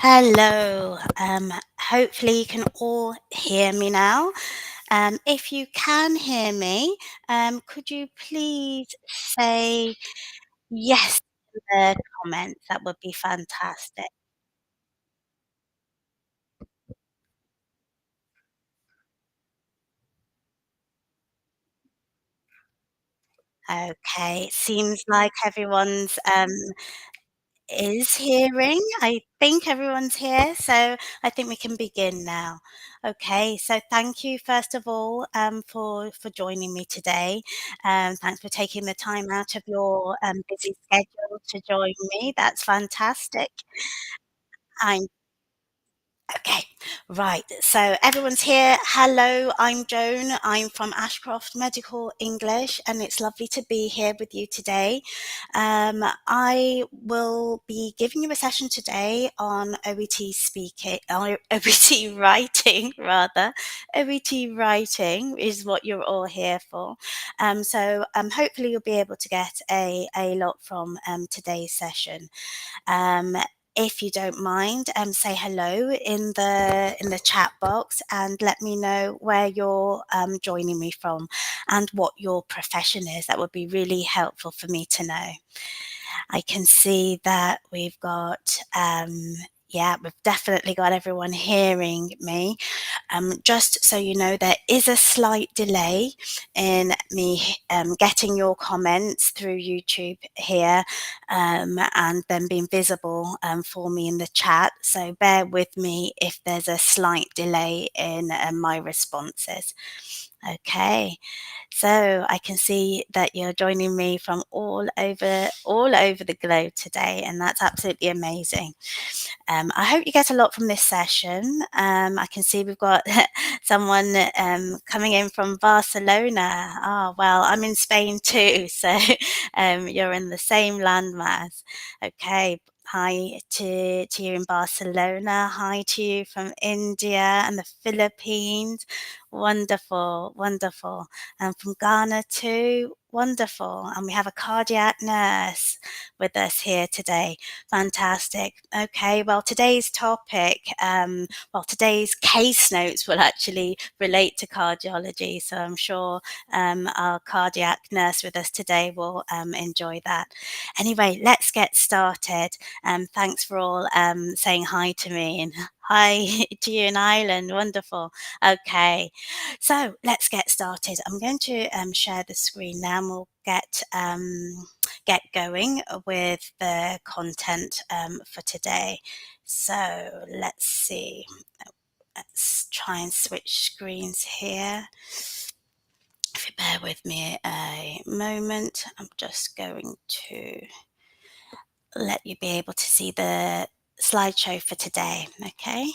Hello. Hopefully you can all hear me now. If you can hear me, could you please say yes to the comments? That would be fantastic. Okay, seems like everyone's is hearing. I think everyone's here, so I think we can begin now. Okay, so thank you first of all for joining me today. Thanks for taking the time out of your busy schedule to join me. That's fantastic. I'm Okay, right. So everyone's here. Hello, I'm Joan. I'm from Ashcroft Medical English, and it's lovely to be here with you today. I will be giving you a session today on OET speaking, or OET writing, rather. OET writing is what you're all here for. Hopefully you'll be able to get a lot from today's session. Um, if you don't mind, say hello in the chat box and let me know where you're joining me from and what your profession is. That would be really helpful for me to know. I can see that we've definitely got everyone hearing me. Just so you know, there is a slight delay in me getting your comments through YouTube here and then being visible for me in the chat. So bear with me if there's a slight delay in my responses. Okay. So I can see that you're joining me from all over the globe today, and that's absolutely amazing. I hope you get a lot from this session. I can see we've got someone coming in from Barcelona. Oh, well, I'm in Spain too, so you're in the same landmass. Okay. Hi to you in Barcelona. Hi to you from India and the Philippines. Wonderful, wonderful. And from Ghana too. Wonderful. And we have a cardiac nurse with us here today. Fantastic. Okay, well, today's case notes will actually relate to cardiology. So I'm sure our cardiac nurse with us today will enjoy that. Anyway, let's get started. Thanks for all saying hi to me and hi to you in Ireland. Wonderful. Okay, so let's get started. I'm going to share the screen now and we'll get going with the content for today. So let's see. Let's try and switch screens here. If you bear with me a moment, I'm just going to let you be able to see the slideshow for today. Okay.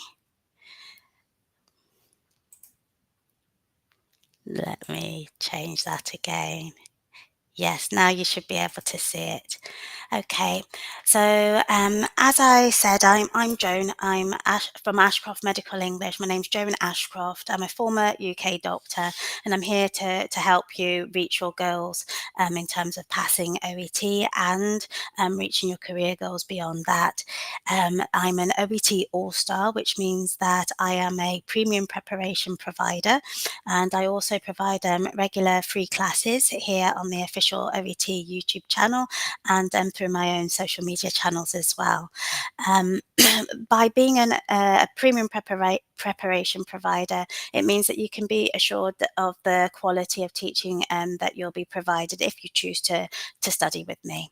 Let me change that again. Yes, now you should be able to see it. Okay, so as I said, I'm Joan. From Ashcroft Medical English. My name's Joan Ashcroft. I'm a former UK doctor, and I'm here to help you reach your goals in terms of passing OET and reaching your career goals beyond that. I'm an OET All-Star, which means that I am a premium preparation provider, and I also provide regular free classes here on the official OET YouTube channel and through my own social media channels as well. By being a premium preparation provider, it means that you can be assured of the quality of teaching that you'll be provided if you choose to study with me.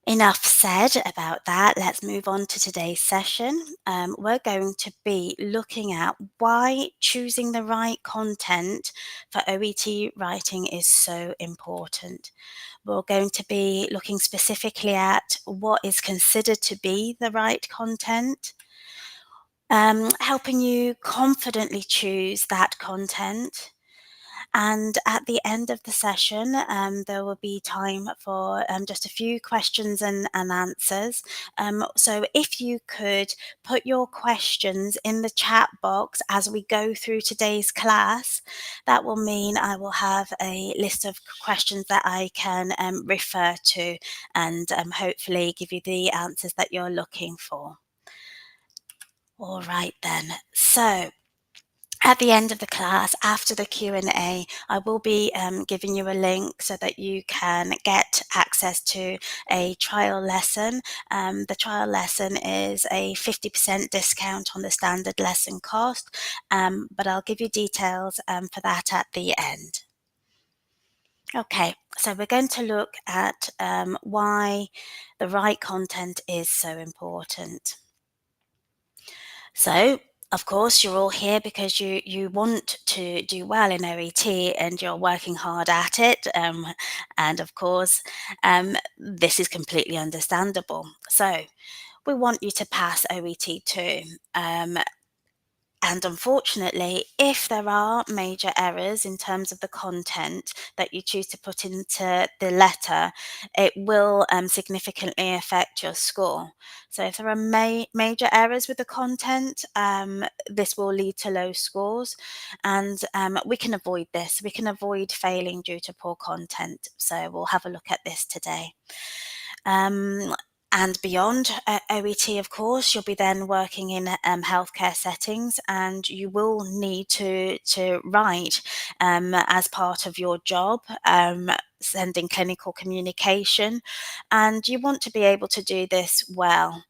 Enough said about that. Let's move on to today's session. We're going to be looking at why choosing the right content for OET writing is so important. We're going to be looking specifically at what is considered to be the right content, helping you confidently choose that content. And at the end of the session, there will be time for just a few questions and answers. So if you could put your questions in the chat box as we go through today's class, that will mean I will have a list of questions that I can refer to and hopefully give you the answers that you're looking for. All right then. So at the end of the class, after the Q&A, I will be giving you a link so that you can get access to a trial lesson. The trial lesson is a 50% discount on the standard lesson cost, but I'll give you details for that at the end. Okay, so we're going to look at why the right content is so important. So, of course, you're all here because you want to do well in OET and you're working hard at it. And of course, this is completely understandable. So, we want you to pass OET too. And unfortunately, if there are major errors in terms of the content that you choose to put into the letter, it will significantly affect your score. So, if there are major errors with the content, this will lead to low scores, and we can avoid this. We can avoid failing due to poor content. So, we'll have a look at this today. And beyond OET, of course, you'll be then working in healthcare settings, and you will need to write as part of your job, sending clinical communication, and you want to be able to do this well.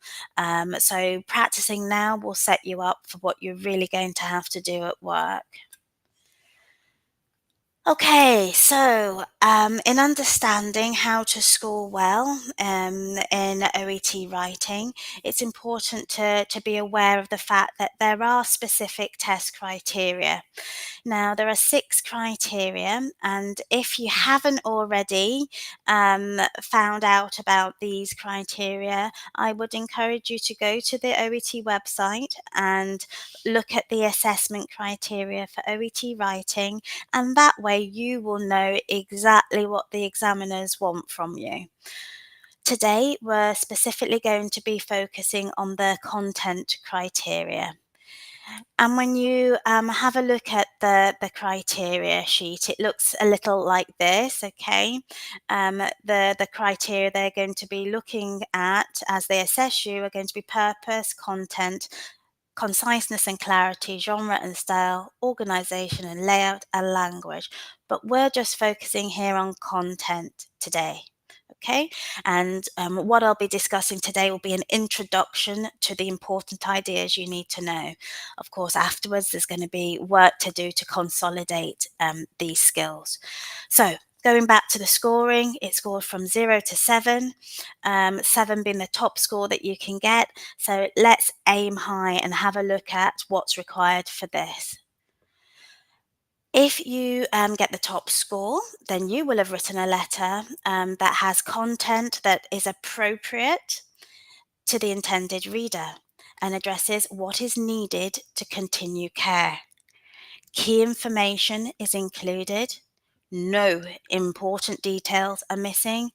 So practicing now will set you up for what you're really going to have to do at work. Okay, so in understanding how to score well in OET writing, it's important to be aware of the fact that there are specific test criteria. Now, there are 6 criteria, and if you haven't already found out about these criteria, I would encourage you to go to the OET website and look at the assessment criteria for OET writing, and that way you will know exactly what the examiners want from you. Today, we're specifically going to be focusing on the content criteria. And when you have a look at the criteria sheet, it looks a little like this, okay? The criteria they're going to be looking at as they assess you are going to be purpose, content, conciseness and clarity, genre and style, organization and layout, and language. But we're just focusing here on content today. Okay, and what I'll be discussing today will be an introduction to the important ideas you need to know. Of course, afterwards, there's going to be work to do to consolidate these skills. So, going back to the scoring, it's scored from 0 to 7, 7 being the top score that you can get. So let's aim high and have a look at what's required for this. If you get the top score, then you will have written a letter that has content that is appropriate to the intended reader and addresses what is needed to continue care. Key information is included, no important details are missing,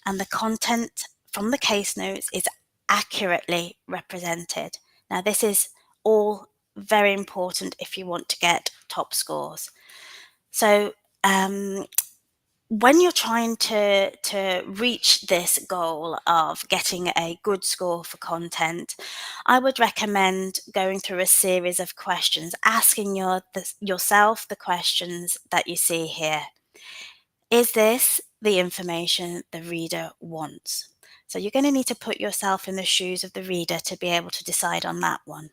and the content from the case notes is accurately represented. Now, this is all very important if you want to get top scores. So, when you're trying to reach this goal of getting a good score for content, I would recommend going through a series of questions, asking yourself the questions that you see here. Is this the information the reader wants? So you're going to need to put yourself in the shoes of the reader to be able to decide on that one.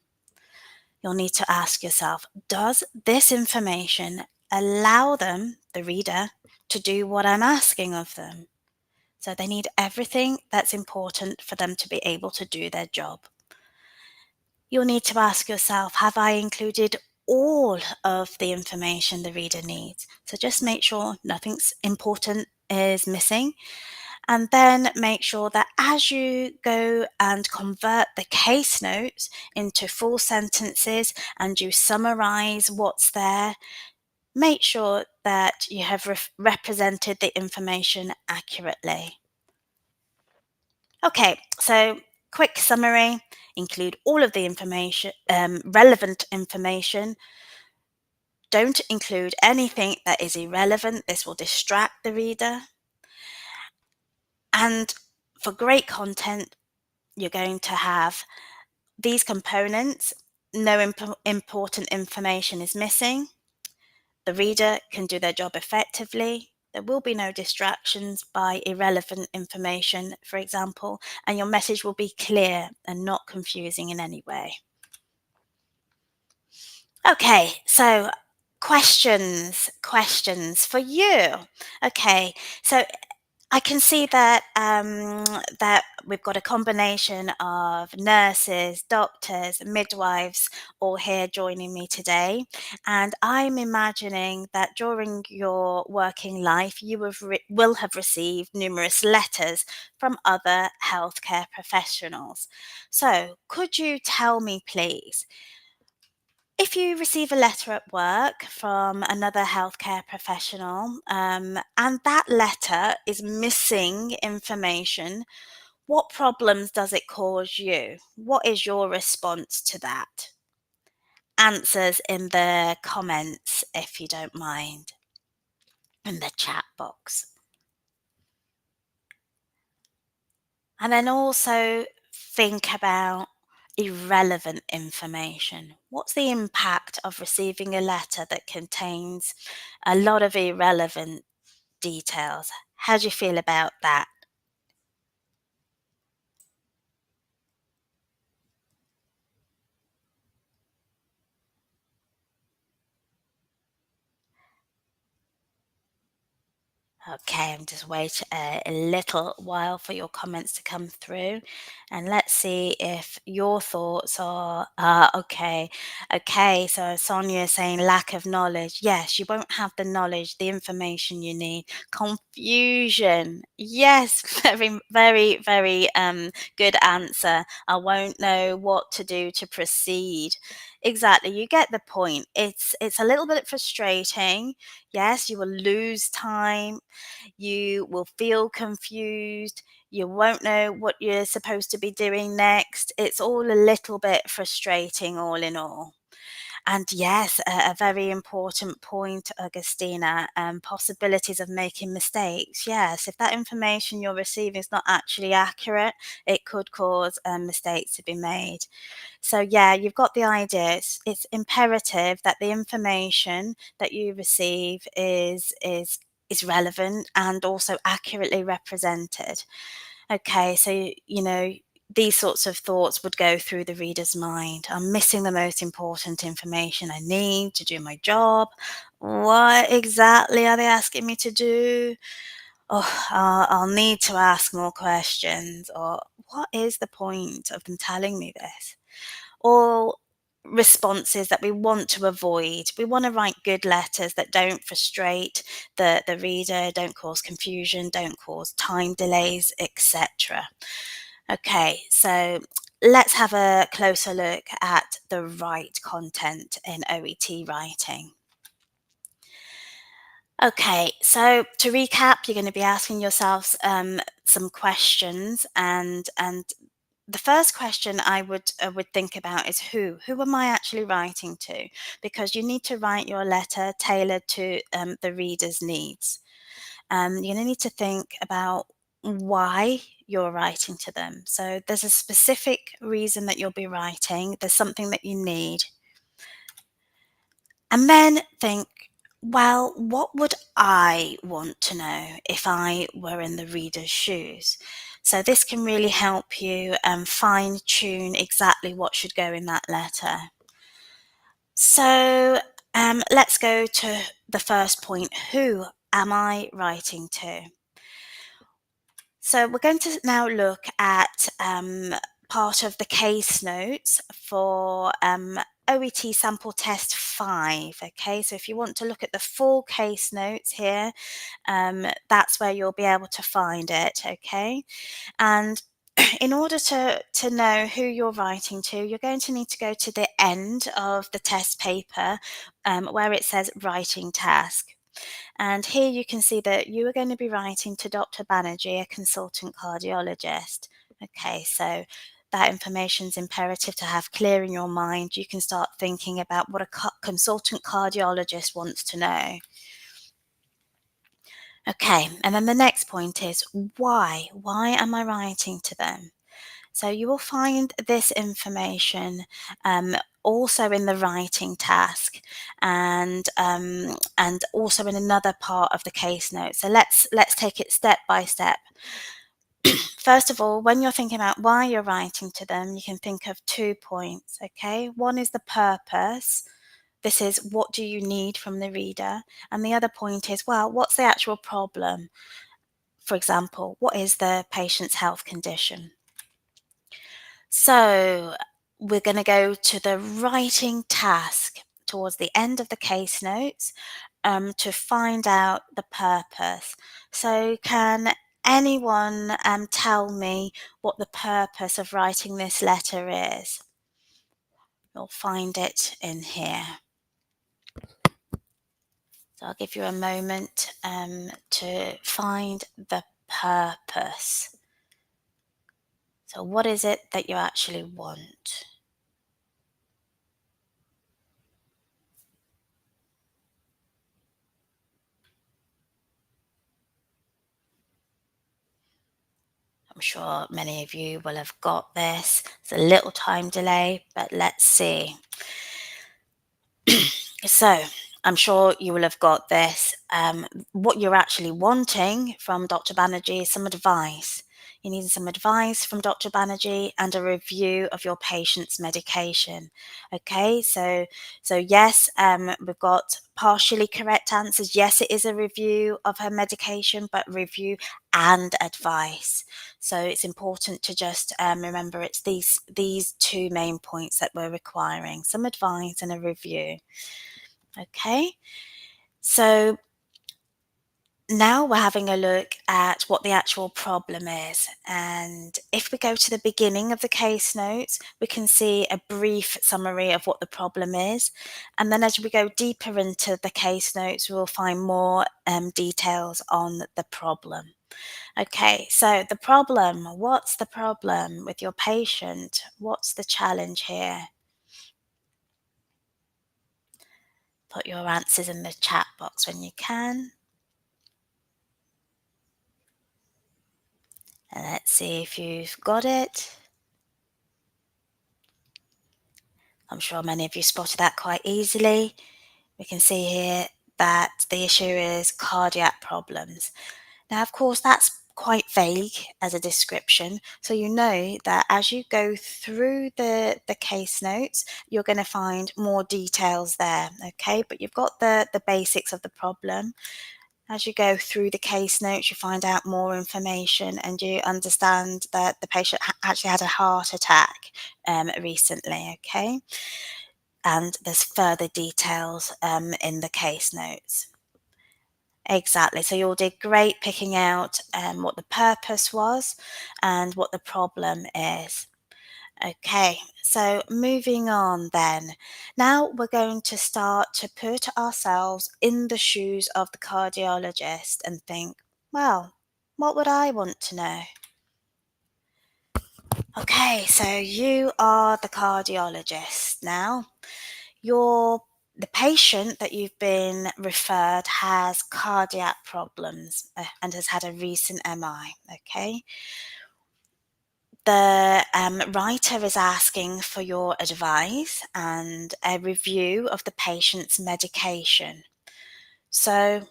You'll need to ask yourself, does this information allow them, the reader, to do what I'm asking of them? So they need everything that's important for them to be able to do their job. You'll need to ask yourself, have I included all of the information the reader needs? So just make sure nothing's important is missing. And then make sure that as you go and convert the case notes into full sentences and you summarize what's there, make sure that you have represented the information accurately. Okay, so quick summary, include all of the information, relevant information. Don't include anything that is irrelevant. This will distract the reader. And for great content, you're going to have these components no important information is missing, the reader can do their job effectively, there will be no distractions by irrelevant information, for example, and your message will be clear and not confusing in any way. Okay, so questions for you. Okay, so I can see that that we've got a combination of nurses, doctors, midwives all here joining me today, and I'm imagining that during your working life you will have received numerous letters from other healthcare professionals. So, could you tell me, please, if you receive a letter at work from another healthcare professional, and that letter is missing information, what problems does it cause you? What is your response to that? Answers in the comments, if you don't mind, in the chat box. And then also think about irrelevant information. What's the impact of receiving a letter that contains a lot of irrelevant details? How do you feel about that? Okay, I'm just wait a little while for your comments to come through, and let's see if your thoughts are okay. Okay, so Sonia is saying lack of knowledge. Yes, you won't have the knowledge, the information you need. Confusion. Yes, very good answer. I won't know what to do to proceed. Exactly, you get the point. It's a little bit frustrating. Yes, you will lose time, you will feel confused, you won't know what you're supposed to be doing next. It's all a little bit frustrating, all in all. And yes, a very important point, Augustina, possibilities of making mistakes. Yes, if that information you're receiving is not actually accurate, it could cause mistakes to be made. So yeah, you've got the idea. It's imperative that the information that you receive is relevant and also accurately represented. Okay, so you know these sorts of thoughts would go through the reader's mind. I'm missing the most important information I need to do my job. What exactly are they asking me to do? Oh, I'll need to ask more questions. Or what is the point of them telling me this? All responses that we want to avoid. We want to write good letters that don't frustrate the reader, don't cause confusion, don't cause time delays, etc. Okay, so let's have a closer look at the right content in OET writing. Okay, so to recap, you're going to be asking yourselves some questions, and the first question I would think about is who. Who am I actually writing to? Because you need to write your letter tailored to the reader's needs. You're going to need to think about why you're writing to them. So there's a specific reason that you'll be writing. There's something that you need, and then think, well, what would I want to know if I were in the reader's shoes? So this can really help you fine tune exactly what should go in that letter. So let's go to the first point. Who am I writing to? So we're going to now look at part of the case notes for OET sample test 5. Okay, so if you want to look at the full case notes here, that's where you'll be able to find it. Okay, and in order to know who you're writing to, you're going to need to go to the end of the test paper where it says writing task. And here you can see that you are going to be writing to Dr. Banerjee, a consultant cardiologist. Okay, so that information is imperative to have clear in your mind. You can start thinking about what a consultant cardiologist wants to know. Okay, and then the next point is why? Why am I writing to them? So you will find this information also in the writing task, and also in another part of the case note. So let's take it step by step. First of all, when you're thinking about why you're writing to them, you can think of 2 points, okay? One is the purpose. This is, what do you need from the reader? And the other point is, well, what's the actual problem? For example, what is the patient's health condition? So we're going to go to the writing task towards the end of the case notes, to find out the purpose. So can anyone tell me what the purpose of writing this letter is? You'll find it in here. So I'll give you a moment to find the purpose. So what is it that you actually want? I'm sure many of you will have got this. It's a little time delay, but let's see. So I'm sure you will have got this. What you're actually wanting from Dr. Banerjee is some advice. You need some advice from Dr. Banerjee and a review of your patient's medication. Okay, so yes, we've got partially correct answers. Yes, it is a review of her medication, but review and advice. So it's important to just remember it's these two main points that we're requiring: some advice and a review. Okay, so now we're having a look at what the actual problem is. And if we go to the beginning of the case notes, we can see a brief summary of what the problem is. And then as we go deeper into the case notes, we'll find more details on the problem. Okay, so the problem, what's the problem with your patient? What's the challenge here? Put your answers in the chat box when you can. And let's see if you've got it. I'm sure many of you spotted that quite easily. We can see here that the issue is cardiac problems. Now, of course, that's quite vague as a description. So you know that as you go through the case notes, you're going to find more details there, okay? But you've got the basics of the problem. As you go through the case notes, you find out more information and you understand that the patient actually had a heart attack recently, okay? And there's further details in the case notes. Exactly. So you all did great picking out what the purpose was and what the problem is. Okay, so moving on then. Now we're going to start to put ourselves in the shoes of the cardiologist and think, well, what would I want to know? Okay, so you are the cardiologist now. The patient that you've been referred has cardiac problems and has had a recent MI, okay? The writer is asking for your advice and a review of the patient's medication. So,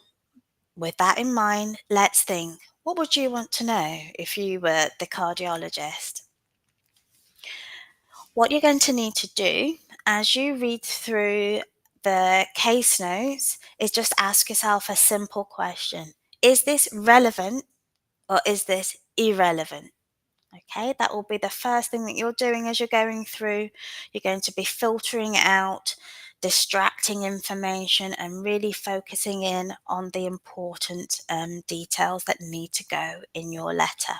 with that in mind, let's think, what would you want to know if you were the cardiologist? What you're going to need to do as you read through the case notes is just ask yourself a simple question. Is this relevant or is this irrelevant? Okay, that will be the first thing that you're doing as you're going through. You're going to be filtering out distracting information and really focusing in on the important details that need to go in your letter.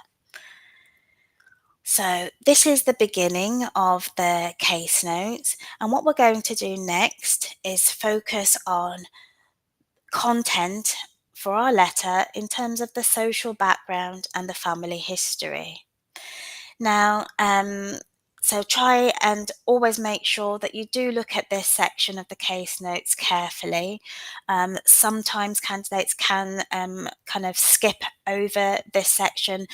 So this is the beginning of the case notes, and what we're going to do next is focus on content for our letter in terms of the social background and the family history. Now, so try and always make sure that you do look at this section of the case notes carefully. Sometimes candidates can kind of skip over this section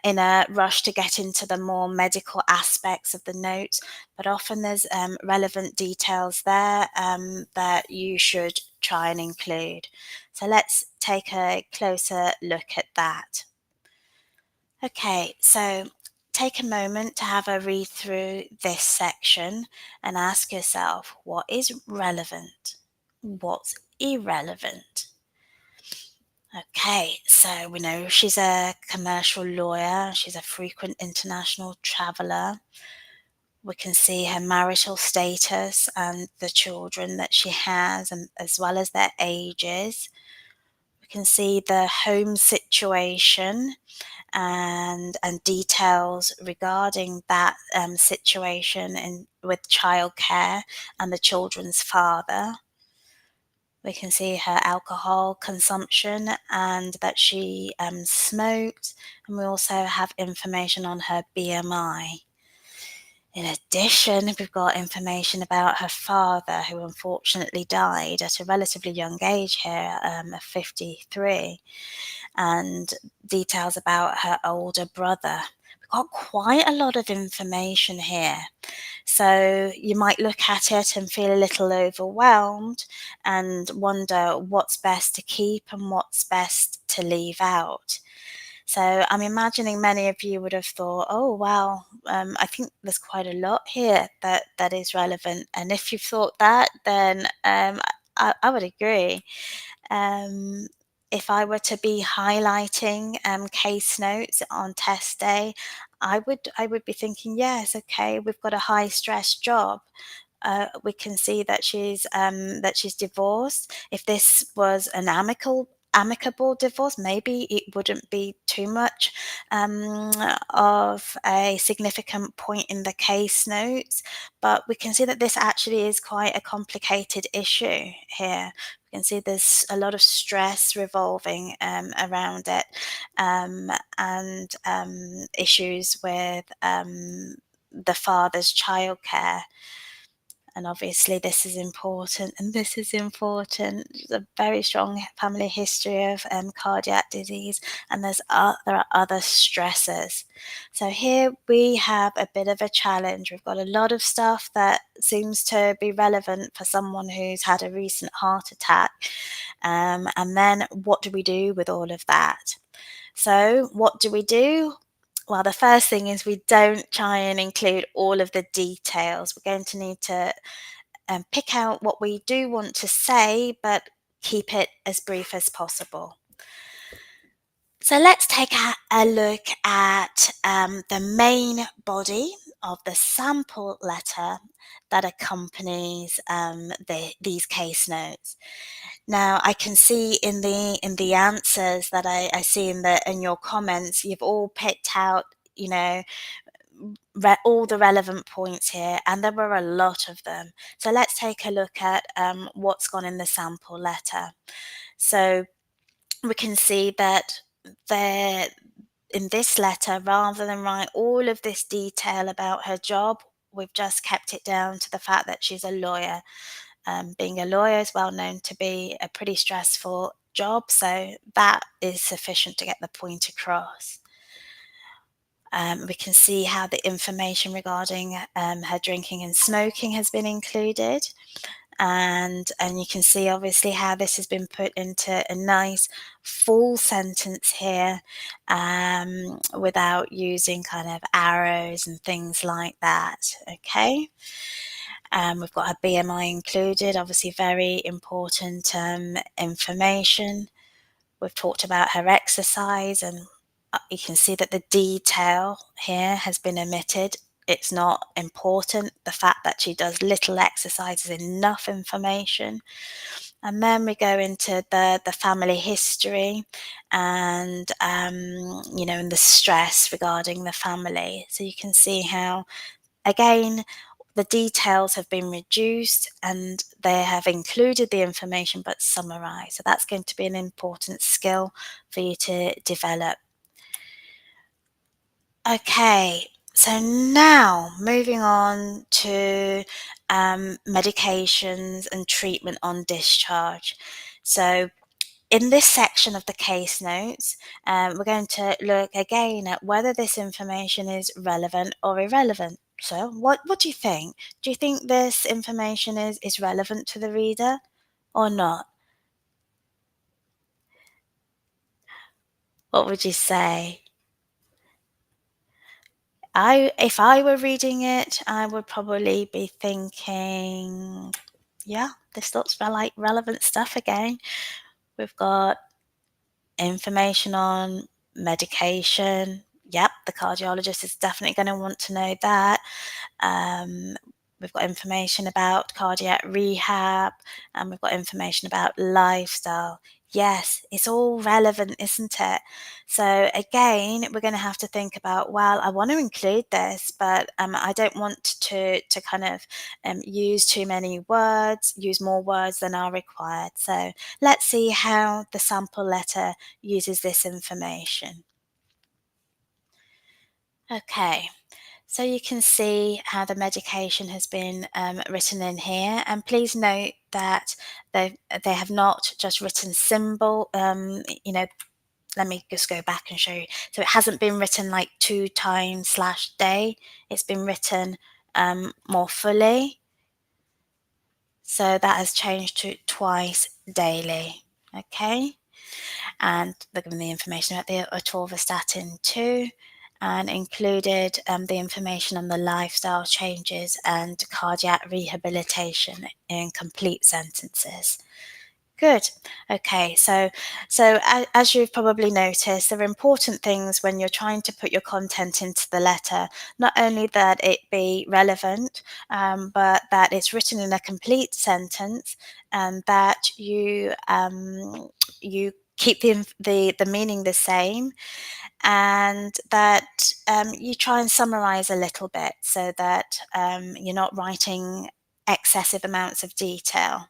in a rush to get into the more medical aspects of the notes, but often there's relevant details there that you should try and include. So let's take a closer look at that. Okay, so take a moment to have a read through this section and ask yourself what is relevant, what's irrelevant. Okay, so we know she's a commercial lawyer, she's a frequent international traveler. We can see her marital status and the children that she has, and as well as their ages. We can see the home situation and details regarding that situation with childcare and the children's father. We can see her alcohol consumption and that she smoked, and we also have information on her BMI. In addition, we've got information about her father, who unfortunately died at a relatively young age here, of 53, and details about her older brother. We've got quite a lot of information here. So you might look at it and feel a little overwhelmed and wonder what's best to keep and what's best to leave out. So I'm imagining many of you would have thought, oh, wow, I think there's quite a lot here that is relevant. And if you've thought that, then I would agree. Um, if I were to be highlighting case notes on test day, I would be thinking, yes, okay, we've got a high stress job. We can see that she's divorced. If this was an amicable divorce, maybe it wouldn't be too much of a significant point in the case notes. But we can see that this actually is quite a complicated issue here. We can see there's a lot of stress revolving around it, and issues with the father's childcare. And obviously, this is important, and this is important. There's a very strong family history of cardiac disease, and there are other stressors. So here we have a bit of a challenge. We've got a lot of stuff that seems to be relevant for someone who's had a recent heart attack. And then what do we do with all of that? So what do we do? Well, the first thing is we don't try and include all of the details. We're going to need to pick out what we do want to say, but keep it as brief as possible. So let's take a look at the main body of the sample letter that accompanies these case notes. Now, I can see in the answers that I see in your comments, you've all picked out, you know, all the relevant points here, and there were a lot of them. So let's take a look at what's gone in the sample letter. So we can see that there, in this letter, rather than write all of this detail about her job, we've just kept it down to the fact that she's a lawyer. Being a lawyer is well known to be a pretty stressful job, so that is sufficient to get the point across. We can see how the information regarding her drinking and smoking has been included. And you can see obviously how this has been put into a nice full sentence here, without using kind of arrows and things like that. Okay. We've got her BMI included, obviously very important information. We've talked about her exercise, and you can see that the detail here has been omitted. It's not important. The fact that she does little exercise is enough information. And then we go into the family history and, and the stress regarding the family. So you can see how, again, the details have been reduced and they have included the information but summarized. So that's going to be an important skill for you to develop. Okay, so now moving on to medications and treatment on discharge. So In this section of the case notes, we're going to look again at whether this information is relevant or irrelevant. So, what do you think? Do you think this information is relevant to the reader or not? What would you say? If I were reading it, I would probably be thinking, yeah, this looks like relevant stuff again. We've got information on medication. Yep, the cardiologist is definitely going to want to know that. Um, we've got information about cardiac rehab, and we've got information about lifestyle. Yes, it's all relevant, isn't it? So again, we're going to have to think about, well, I want to include this, but I don't want to kind of use too many words, use more words than are required. So let's see how the sample letter uses this information. Okay, so you can see how the medication has been written in here, and please note that they have not just written symbol. Let me just go back and show you. So it hasn't been written like 2 times slash day. It's been written more fully. So that has changed to twice daily. Okay. And they're given the information about the atorvastatin too, and included the information on the lifestyle changes and cardiac rehabilitation in complete sentences. Good. Okay, so as you've probably noticed, there are important things when you're trying to put your content into the letter. Not only that it be relevant, but that it's written in a complete sentence, and that you keep the meaning the same, and that you try and summarize a little bit so that you're not writing excessive amounts of detail.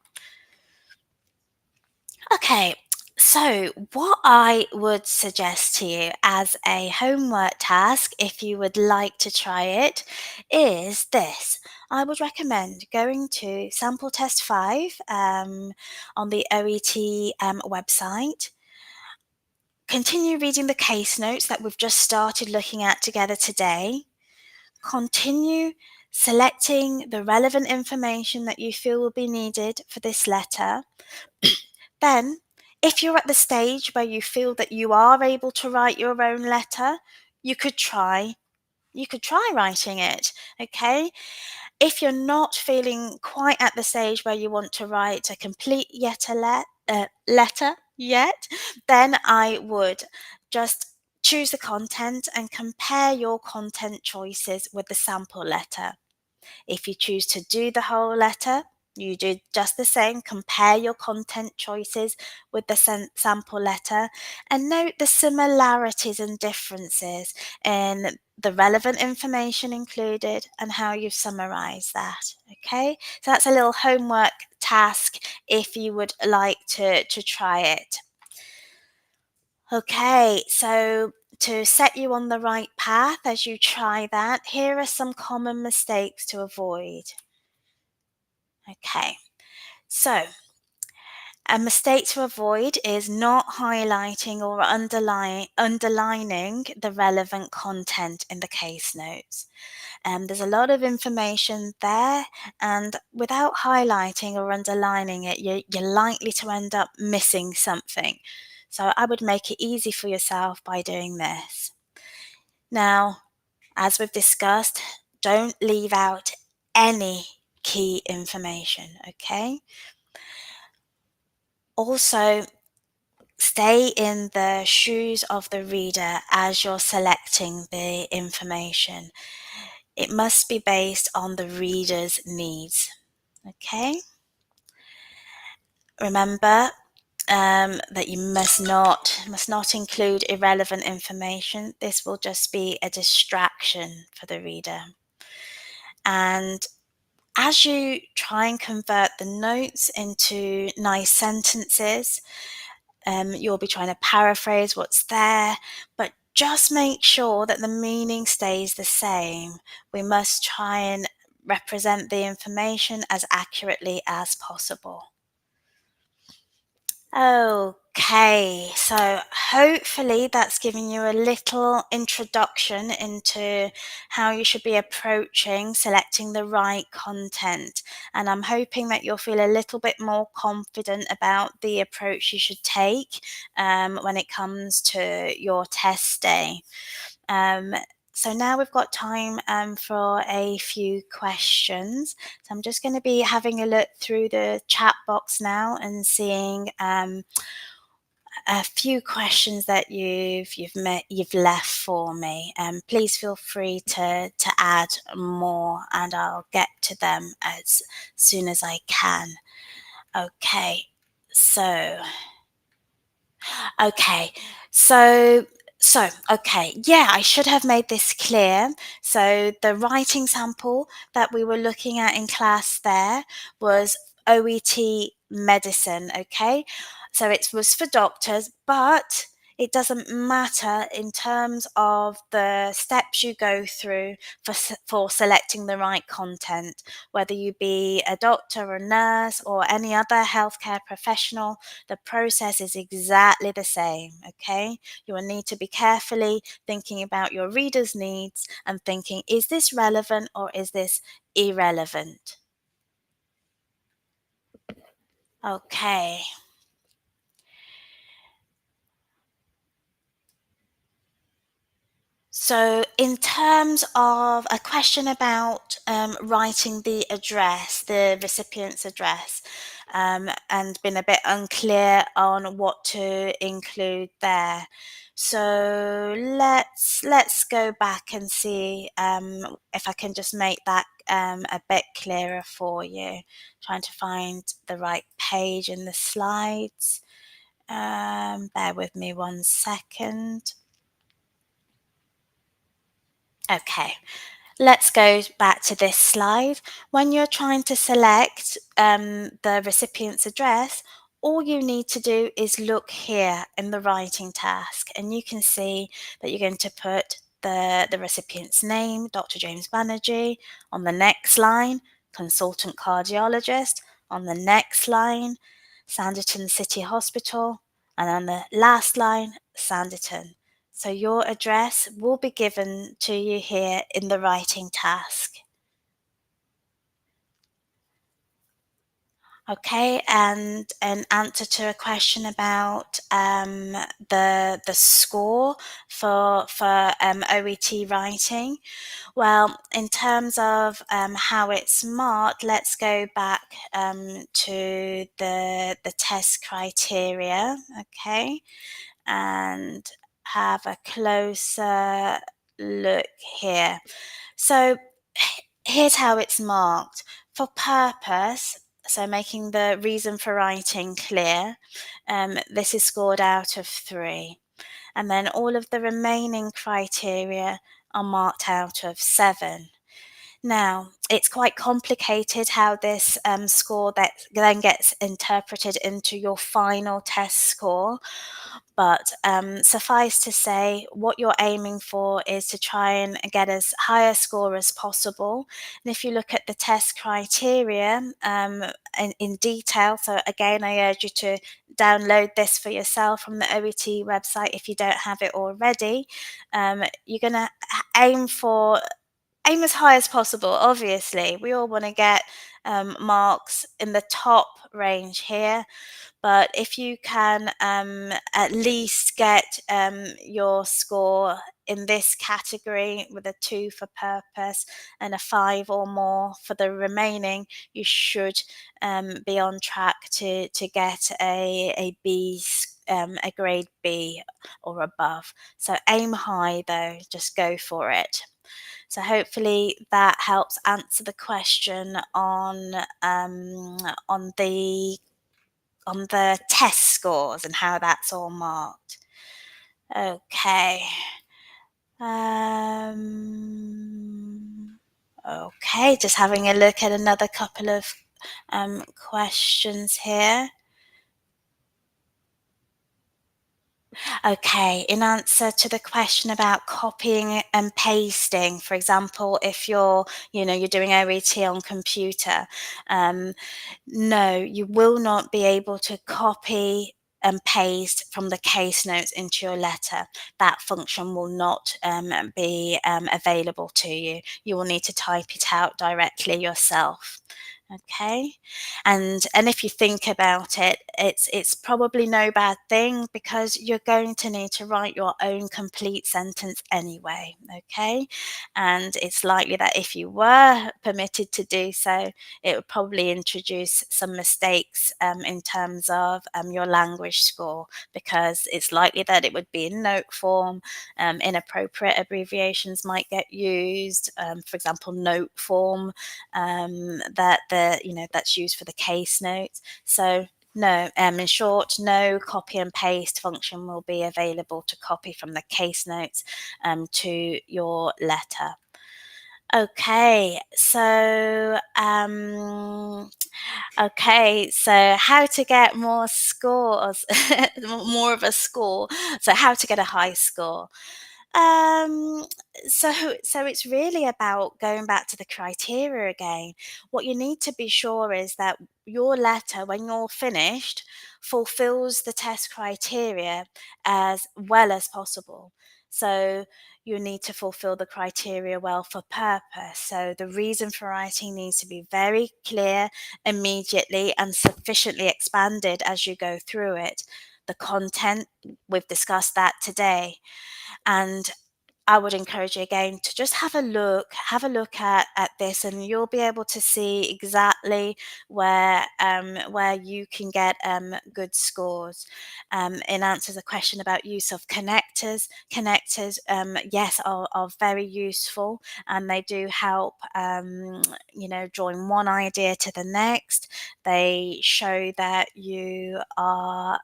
Okay, so what I would suggest to you as a homework task, if you would like to try it, is this. I would recommend going to sample test 5 on the OET website. Continue reading the case notes that we've just started looking at together today. Continue selecting the relevant information that you feel will be needed for this letter. Then, if you're at the stage where you feel that you are able to write your own letter, you could try writing it, okay? If you're not feeling quite at the stage where you want to write a complete letter yet, then I would just choose the content and compare your content choices with the sample letter. If you choose to do the whole letter, you do just the same. Compare your content choices with the sample letter and note the similarities and differences in the relevant information included and how you summarize that. Okay, so that's a little homework task if you would like to try it. Okay, so to set you on the right path as you try that, here are some common mistakes to avoid. Okay, so a mistake to avoid is not highlighting or underlining the relevant content in the case notes. There's a lot of information there, and without highlighting or underlining it, you're likely to end up missing something. So I would make it easy for yourself by doing this. Now, as we've discussed, don't leave out any key information, okay? Also, stay in the shoes of the reader as you're selecting the information. It must be based on the reader's needs. Okay? Remember that you must not include irrelevant information. This will just be a distraction for the reader. And as you try and convert the notes into nice sentences, you'll be trying to paraphrase what's there, but just make sure that the meaning stays the same. We must try and represent the information as accurately as possible. Okay, so hopefully that's giving you a little introduction into how you should be approaching selecting the right content. And I'm hoping that you'll feel a little bit more confident about the approach you should take when it comes to your test day. Um, so now we've got time for a few questions. So I'm just going to be having a look through the chat box now and seeing a few questions that you've left for me. Please feel free to add more, and I'll get to them as soon as I can. Okay, so Okay, so yeah, I should have made this clear. So the writing sample that we were looking at in class there was OET medicine, okay? So it was for doctors, but it doesn't matter in terms of the steps you go through for selecting the right content, whether you be a doctor or nurse or any other healthcare professional. The process is exactly the same, okay? You will need to be carefully thinking about your reader's needs and thinking, is this relevant or is this irrelevant? Okay. So, in terms of a question about writing the address, the recipient's address, and been a bit unclear on what to include there. So let's go back and see if I can just make that a bit clearer for you. Trying to find the right page in the slides. Bear with me 1 second. Okay, let's go back to this slide. When you're trying to select the recipient's address, all you need to do is look here in the writing task, and you can see that you're going to put the recipient's name, Dr. James Banerjee, on the next line, consultant cardiologist, on the next line, Sanditon City Hospital, and on the last line, Sanditon. So your address will be given to you here in the writing task. Okay, and an answer to a question about the score for OET writing. Well, in terms of how it's marked, let's go back to the test criteria. Okay, and have a closer look here. So here's how it's marked. For purpose, so making the reason for writing clear, this is scored out of 3. And then all of the remaining criteria are marked out of 7. Now, it's quite complicated how this score that then gets interpreted into your final test score, but suffice to say, what you're aiming for is to try and get as high a score as possible. And if you look at the test criteria in detail, so again, I urge you to download this for yourself from the OET website if you don't have it already. You're going to aim as high as possible. Obviously, we all want to get marks in the top range here, but if you can at least get your score in this category with a 2 for purpose and a 5 or more for the remaining, you should be on track to get a grade B or above. So aim high though, just go for it. So hopefully that helps answer the question on the test scores and how that's all marked. Okay. Okay, just having a look at another couple of questions here. Okay, in answer to the question about copying and pasting, for example, if you're doing OET on computer, no, you will not be able to copy and paste from the case notes into your letter. That function will not be available to you. You will need to type it out directly yourself. Okay, and if you think about it, it's probably no bad thing, because you're going to need to write your own complete sentence anyway. Okay, and it's likely that if you were permitted to do so, it would probably introduce some mistakes in terms of your language score, because it's likely that it would be in note form. Inappropriate abbreviations might get used. For example, note form, that's used for the case notes. So no, in short, no copy and paste function will be available to copy from the case notes to your letter. Okay, so how to get more scores, more of a score. So how to get a high score. Um, so it's really about going back to the criteria again. What you need to be sure is that your letter, when you're finished, fulfills the test criteria as well as possible. So you need to fulfill the criteria well for purpose. So the reason for writing needs to be very clear, immediately, and sufficiently expanded as you go through it. The content, we've discussed that today. And I would encourage you again to just have a look at this, and you'll be able to see exactly where you can get good scores. In answer to the question about use of connectors, yes, are very useful, and they do help. Drawing one idea to the next, they show that you are,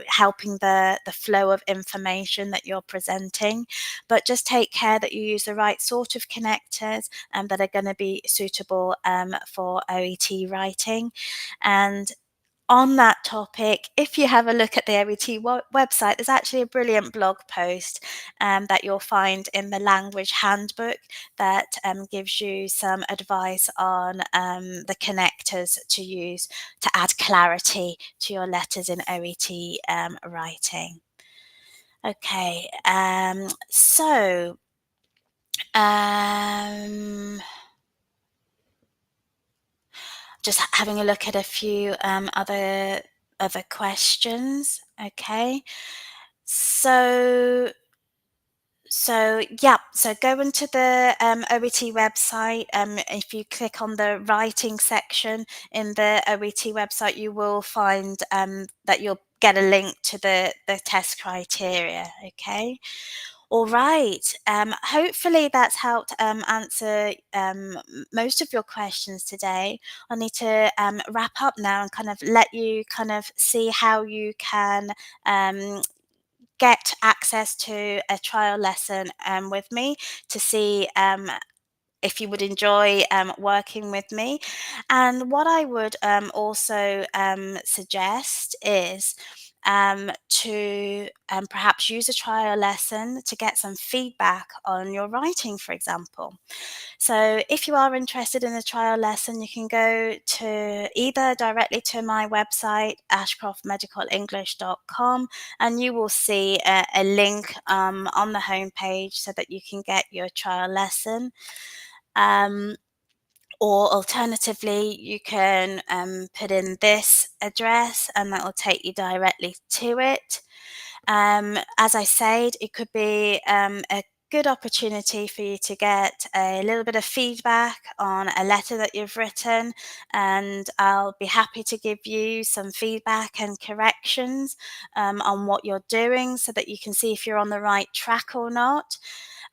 helping the flow of information that you're presenting. But just take care that you use the right sort of connectors that are going to be suitable for OET writing. And on that topic, if you have a look at the OET website, there's actually a brilliant blog post that you'll find in the language handbook that gives you some advice on the connectors to use to add clarity to your letters in OET writing. Okay, um, just having a look at a few other questions. Okay, so so go into the OET website. If you click on the writing section in the OET website, you will find that you'll get a link to the test criteria. Okay. All right. Hopefully that's helped answer most of your questions today. I need to wrap up now and kind of let you kind of see how you can get access to a trial lesson with me to see if you would enjoy working with me. And what I would also suggest is to perhaps use a trial lesson to get some feedback on your writing, for example. So if you are interested in a trial lesson, you can go to either directly to my website, ashcroftmedicalenglish.com, and you will see a link on the homepage so that you can get your trial lesson. Or alternatively, you can put in this address and that will take you directly to it. As I said, it could be a good opportunity for you to get a little bit of feedback on a letter that you've written, and I'll be happy to give you some feedback and corrections on what you're doing so that you can see if you're on the right track or not.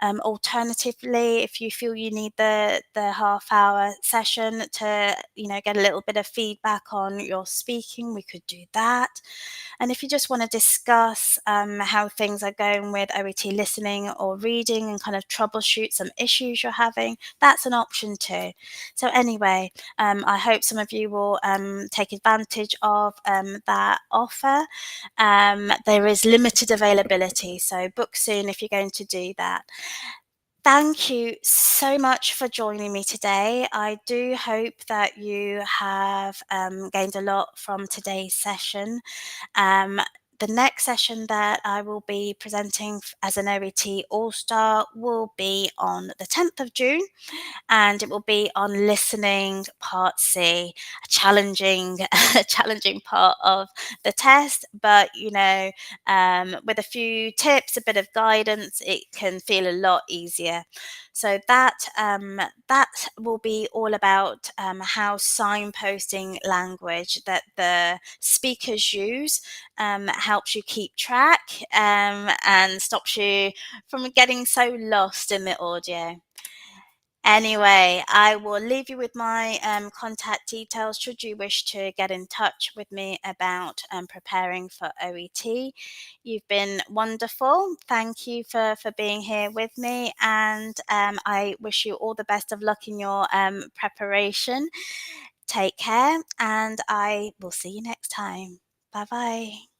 Alternatively, if you feel you need the half-hour session to, get a little bit of feedback on your speaking, we could do that. And if you just want to discuss how things are going with OET listening or reading and kind of troubleshoot some issues you're having, that's an option too. So anyway, I hope some of you will take advantage of that offer. There is limited availability, so book soon if you're going to do that. Thank you so much for joining me today. I do hope that you have gained a lot from today's session. Um, the next session that I will be presenting as an OET All Star will be on the 10th of June, and it will be on listening part C, a challenging, a challenging part of the test. But with a few tips, a bit of guidance, it can feel a lot easier. So that will be all about how signposting language that the speakers use helps you keep track and stops you from getting so lost in the audio. Anyway, I will leave you with my contact details should you wish to get in touch with me about preparing for OET. You've been wonderful. Thank you for being here with me, and I wish you all the best of luck in your preparation. Take care, and I will see you next time. Bye bye.